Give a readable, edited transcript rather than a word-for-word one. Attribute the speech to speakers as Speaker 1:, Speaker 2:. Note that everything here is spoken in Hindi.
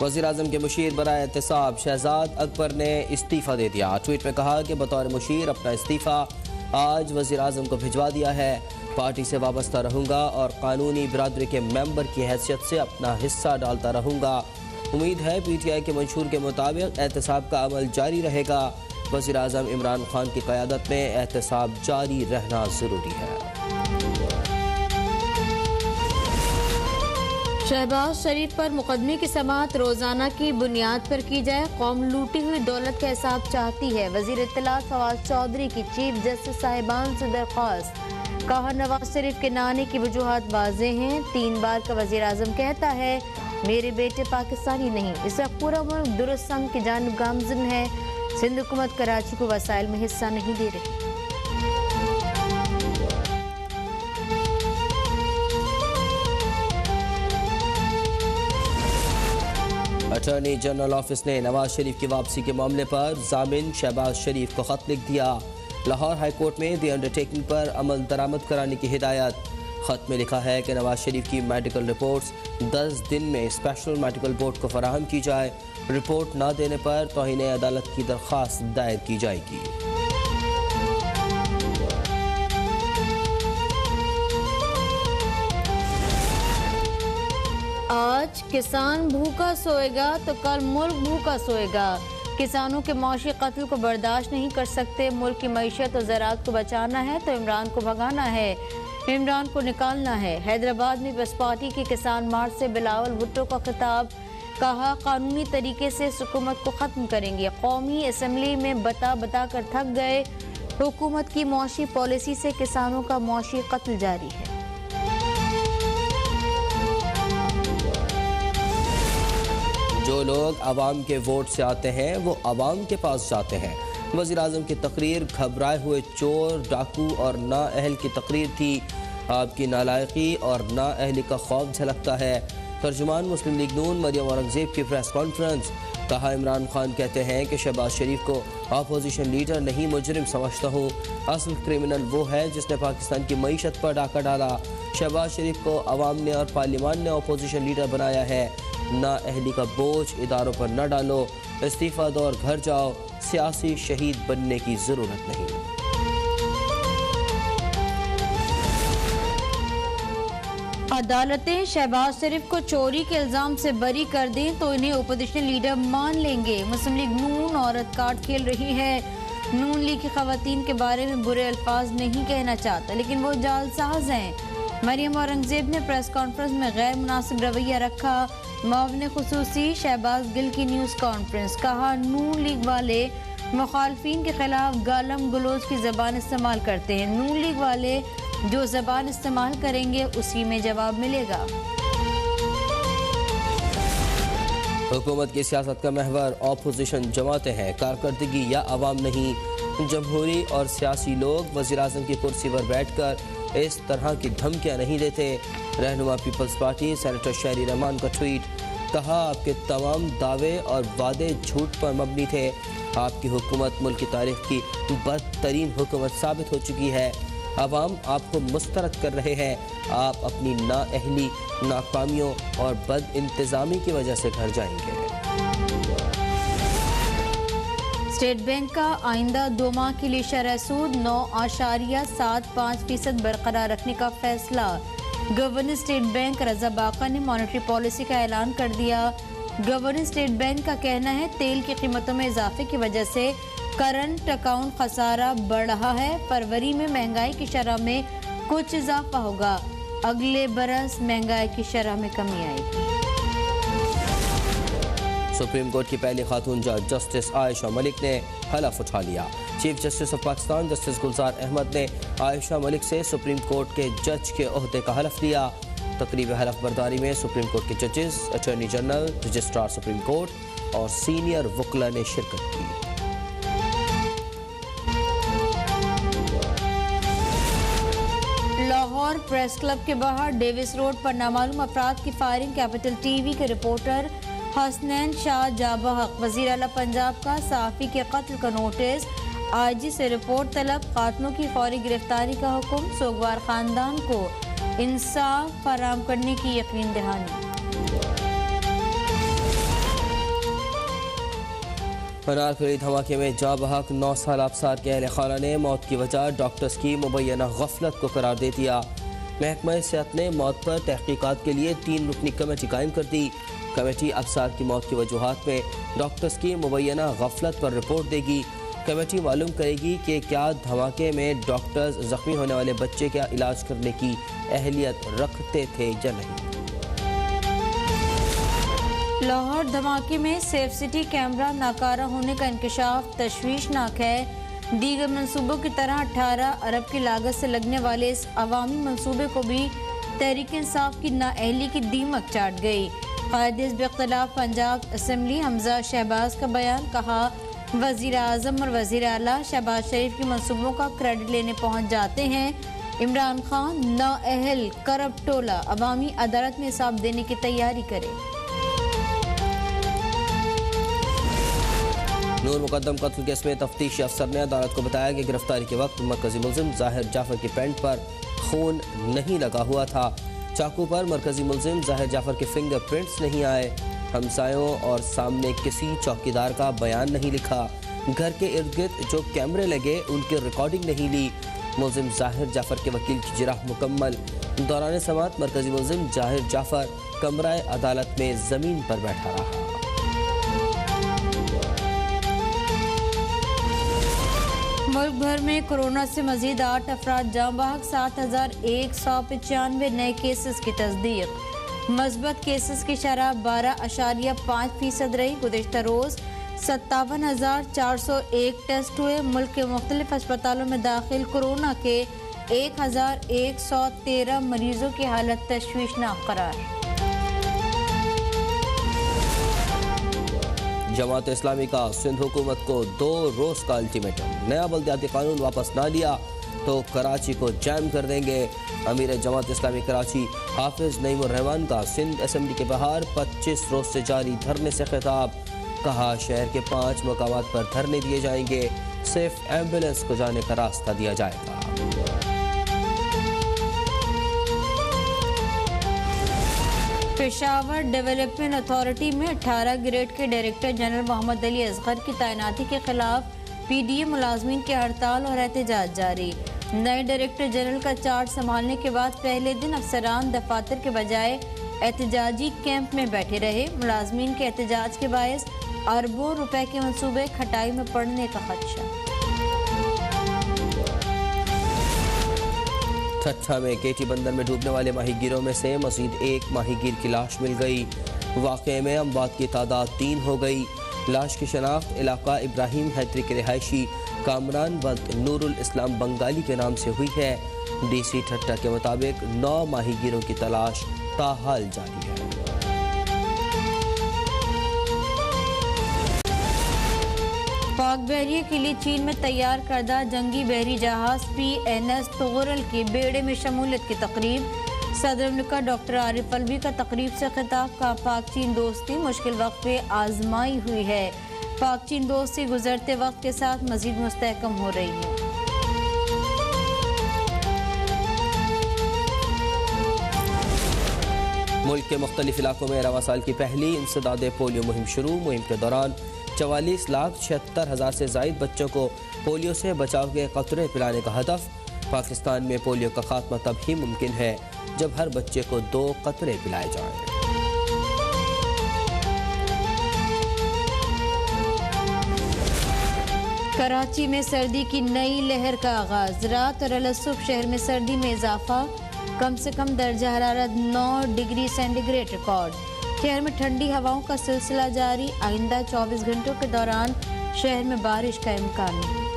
Speaker 1: वज़ीर आज़म के मुशीर बराए एहतसाब शहजाद अकबर ने इस्तीफ़ा दे दिया। ट्वीट में कहा कि बतौर मुशीर अपना इस्तीफ़ा आज वज़ीर आज़म को भिजवा दिया है। पार्टी से वाबस्ता रहूँगा और कानूनी बिरादरी के मेंबर की हैसियत से अपना हिस्सा डालता रहूँगा। उम्मीद है PTI के मंशूर के मुताबिक एहतसाब का अमल जारी रहेगा। वज़ीर आज़म इमरान खान की क़यादत में एहतसाब जारी रहना ज़रूरी है।
Speaker 2: शहबाज शरीफ पर मुकदमे की समाअत रोजाना की बुनियाद पर की जाए। कौम लूटी हुई दौलत का हिसाब चाहती है। वजीर इत्तलात फवाद चौधरी की चीफ जस्टिस साहिबान से दरख्वास्त। कहा नवाज शरीफ के ना आने की वजूहात वाज़ेह हैं। 3 बार का वजीर आज़म कहता है मेरे बेटे पाकिस्तानी नहीं। इस वक्त पूरा मुल्क दुरुस्त संग की जानिब गामज़न है। सिंध हुकूमत कराची को वसाइल में हिस्सा नहीं दे रही।
Speaker 1: अटॉर्नी जनरल ऑफिस ने नवाज शरीफ की वापसी के मामले पर जामिन शहबाज शरीफ को खत लिख दिया। लाहौर हाई कोर्ट में दी अंडरटेकिंग पर अमल दरामद कराने की हिदायत। खत में लिखा है कि नवाज शरीफ की मेडिकल रिपोर्ट्स 10 दिन में स्पेशल मेडिकल बोर्ड को फराहम की जाए। रिपोर्ट ना देने पर तौहीन अदालत की दरख्वास्त दायर की जाएगी।
Speaker 2: आज किसान भूखा सोएगा तो कल मुल्क भूखा सोएगा। किसानों के मौशी कत्ल को बर्दाश्त नहीं कर सकते। मुल्क की मईशत और ज़राअत को बचाना है तो इमरान को भगाना है, इमरान को निकालना है। हैदराबाद में बस पार्टी के किसान मार्च से बिलावल भुट्टो का खिताब। कहा कानूनी तरीके से हुकूमत को ख़त्म करेंगे। कौमी असम्बली में बता बता कर थक गए। हुकूमत की मौशी पॉलिसी से किसानों का मौशी कत्ल जारी है।
Speaker 1: जो लोग आवाम के वोट से आते हैं वो आवाम के पास जाते हैं। वज़ीर आज़म की तकरीर घबराए हुए चोर डाकू और नाअहल की तकरीर थी। आपकी नालायकी और नाअहली का खौफ झलकता है। तर्जुमान मुस्लिम लीग नून मरियम औरंगज़ेब की प्रेस कॉन्फ्रेंस। कहा इमरान खान कहते हैं कि शहबाज शरीफ को अपोजिशन लीडर नहीं मुजरिम समझता हूँ। असल क्रिमिनल वो है जिसने पाकिस्तान की मईशत पर डाका डाला। शहबाज शरीफ को अवाम ने और पार्लियामान ने अपोजिशन लीडर बनाया है। नाअहली का बोझ इदारों पर न डालो। इस्तीफ़ा दो और घर जाओ। सियासी शहीद बनने की ज़रूरत नहीं।
Speaker 2: अदालतें शहबाज शरीफ को चोरी के इल्ज़ाम से बरी कर दें तो इन्हें ओपोजिशन लीडर मान लेंगे। मुस्लिम लीग नून औरत कार्ड खेल रही है। नून लीग की खवातीन के बारे में बुरे अल्फाज नहीं कहना चाहता लेकिन वो जालसाज हैं। मरियम औरंगज़ेब ने प्रेस कॉन्फ्रेंस में गैर मुनासिब रवैया रखा। मुआविन खुसूसी शहबाज गिल की न्यूज़ कॉन्फ्रेंस। कहा नून लीग वाले मुखालफिन के खिलाफ गालम गलोच की ज़बान इस्तेमाल करते हैं। नून लीग वाले जो ज़बान इस्तेमाल करेंगे उसी में जवाब मिलेगा।
Speaker 1: हुकूमत की सियासत का महवर अपोजिशन जमातें हैं, कारकर्दगी या आवाम नहीं। जमहूरी और सियासी लोग वज़ीर आज़म की कुर्सी पर बैठकर इस तरह की धमकियां नहीं देते। रहनुमा पीपल्स पार्टी सेनेटर शहरी रहमान का ट्वीट। कहा आपके तमाम दावे और वादे झूठ पर मबनी थे। आपकी हुकूमत मुल्क की तारीख की बदतरीन हुकूमत साबित हो चुकी है। अवाम आपको मुस्तरद कर रहे हैं। आप अपनी नाअहली, नाकामियों और बद इंतज़ामी की वजह से घर जाएंगे।
Speaker 2: स्टेट बैंक का आइंदा 2 माह के लिए शरह सूद 9.75% बरकरार रखने का फैसला। गवर्नर स्टेट बैंक रजा बाका ने मॉनेटरी पॉलिसी का ऐलान कर दिया। गवर्नर स्टेट बैंक का कहना है तेल की कीमतों में इजाफे की वजह से करंट अकाउंट खसारा बढ़ रहा है। फरवरी में महंगाई की शरह में कुछ इजाफा होगा। अगले बरस महंगाई की शरह में कमी आएगी।
Speaker 1: सुप्रीम कोर्ट की पहली खातून जज जस्टिस आयशा मलिक ने हलफ उठा लिया। Chief justice of Pakistan justice Gulzar Ahmed ने आयशा मलिक से सुप्रीम कोर्ट के जज के ओहदे का हलफ लिया। तकरीब हलफ बर्दारी में सुप्रीम कोर्ट के जजेस, attorney general, registrar supreme court और सीनियर वकला ने शिरकत की।
Speaker 2: लाहौर प्रेस क्लब के बाहर डेविस रोड पर नामालूम अफराद की फायरिंग। कैपिटल टीवी के रिपोर्टर हसनैन शाह जाबहक। वज़ीर आला पंजाब का सहाफ़ी के कत्ल का नोटिस। आईजी से रिपोर्ट तलब। कातलों की फौरी गिरफ्तारी का हुक्म। सोगवार खानदान को इंसाफ फराहम करने की यकीन दहानी।
Speaker 1: अनारकली धमाके में जाँ बहक 9 साल अफसार के अहल खाना ने मौत की वजह डॉक्टर्स की मुबैना गफलत को करार दे दिया। महकमा सेहत ने मौत पर तहकीकात के लिए 3 रुकनी कमेटी कायम कर दी। कमेटी अफसार की मौत की वजूहात में डॉक्टर्स की मुबैना गफलत पर रिपोर्ट देगी। कमेटी मालूम करेगी कि क्या धमाके में डॉक्टर्स जख्मी होने वाले बच्चे का इलाज करने की अहलियत रखते थे या नहीं।
Speaker 2: लाहौर धमाके में सेफ सिटी कैमरा नाकारा होने का इंकशाफ तशवीशनाक है। दीगर मंसूबों की तरह 18 अरब की लागत से लगने वाले इस अवामी मंसूबे को भी तहरीक इंसाफ की नाअहली की दीमक चाट गई। कायदे हिज़्ब इख्तिलाफ पंजाब असम्बली हमजा शहबाज का बयान, कहा वज़ीर आज़म और वज़ीर आला शहबाज शरीफ के मंसूबों का क्रेडिट लेने पहुँच जाते हैं। इमरान खान नाअहल करप्ट टोला अवामी अदालत में हिसाब देने की तैयारी करे।
Speaker 1: नूर मुकद्दम कत्ल केस में तफ्तीशी अफसर ने अदालत को बताया कि गिरफ्तारी के वक्त मरकजी मुलजिम जाहिर जाफर की पैंट पर खून नहीं लगा हुआ था। चाकू पर मरकजी मुलजिम जाहिर जाफर के फिंगर प्रिंट्स नहीं आए। हमसायों और सामने किसी चौकीदार का बयान नहीं लिखा। घर के इर्द गिर्द जो कैमरे लगे उनकी रिकॉर्डिंग नहीं ली। मुलजिम जाहिर जाफर के वकील की जिराह मुकम्मल। दौरान समात मरकजी मुलजिम जाहिर जाफर कमरा अदालत में ज़मीन पर बैठा रहा।
Speaker 2: मुल्क भर में कोरोना से मजीद 8 अफराद जाँ बहक, 7,195 नए केसेस की तस्दीक। मस्बत केसेस की शरह 12.5% रही। गुज़िश्ता रोज़ 57,401 टेस्ट हुए। मुल्क के मुख्तलिफ अस्पतालों में दाखिल कोरोना के 1,113 मरीजों की हालत तशवीशनाक करार।
Speaker 1: जमात इस्लामी का सिंध हुकूमत को 2 रोज़ का अल्टीमेटम। नया बल्दियाती कानून वापस ना लिया तो कराची को जैम कर देंगे। अमीर जमात इस्लामी कराची हाफिज नईमुर रहमान का सिंध असम्बली के बाहर 25 रोज़ से जारी धरने से खिताब। कहा शहर के 5 मकामात पर धरने दिए जाएंगे। सिर्फ एम्बुलेंस को जाने का रास्ता दिया जाएगा।
Speaker 2: पेशावर डेवलपमेंट अथॉरिटी में 18 ग्रेड के डायरेक्टर जनरल मोहम्मद अली असगर की तैनाती के खिलाफ पीडीए मुलाजमीन की हड़ताल और एहतजाज जारी। नए डायरेक्टर जनरल का चार्ज संभालने के बाद पहले दिन अफसरान दफातर के बजाय एहतजाजी कैंप में बैठे रहे। मुलाजमीन के एहतजाज के बायस अरबों रुपए के मंसूबे खटाई में पड़ने का खदशा।
Speaker 1: ठट्ठा में केटी बंदर में डूबने वाले माहीगीरों में से मज़ीद 1 माहीगीर की लाश मिल गई। वाक़े में अमवात की तादाद 3 हो गई। लाश की शनाख्त इलाका इब्राहिम हैदरी के रिहायशी कामरान वद नूरुल इस्लाम बंगाली के नाम से हुई है। डीसी ठट्ठा के मुताबिक 9 माहीगीरों की तलाश ताहाल जारी है।
Speaker 2: पाक बहरिया के लिए चीन में तैयार करदा जंगी बहरी जहाज PNS तोगरल के बेड़े में शमूलियत की तकरीब। सदर मुल्क डॉक्टर आरिफ अलवी का तकरीब से खिताब, का पाक चीन दोस्ती मुश्किल वक्त पे आजमाई हुई है। पाक चीन दोस्ती गुजरते वक्त के साथ मजीद मुस्तहकम हो रही है।
Speaker 1: मुल्क के मुख्तलिफ इलाकों में रवा साल की पहली इंसदाद पोलियो मुहिम शुरू। मुहिम के दौरान 44,76,000 से ज़ायद बच्चों को पोलियो से बचाव के कतरे पिलाने का हदफ। पाकिस्तान में पोलियो का खात्मा तब ही मुमकिन है जब हर बच्चे को 2 कतरे पिलाए जाएं।
Speaker 2: कराची में सर्दी की नई लहर का आगाज। रात और अलसुबह शहर में सर्दी में इजाफा। कम से कम दर्जा हरारत 9 डिग्री सेंटीग्रेड रिकॉर्ड। शहर में ठंडी हवाओं का सिलसिला जारी। आइंदा 24 घंटों के दौरान शहर में बारिश का इम्कान नहीं।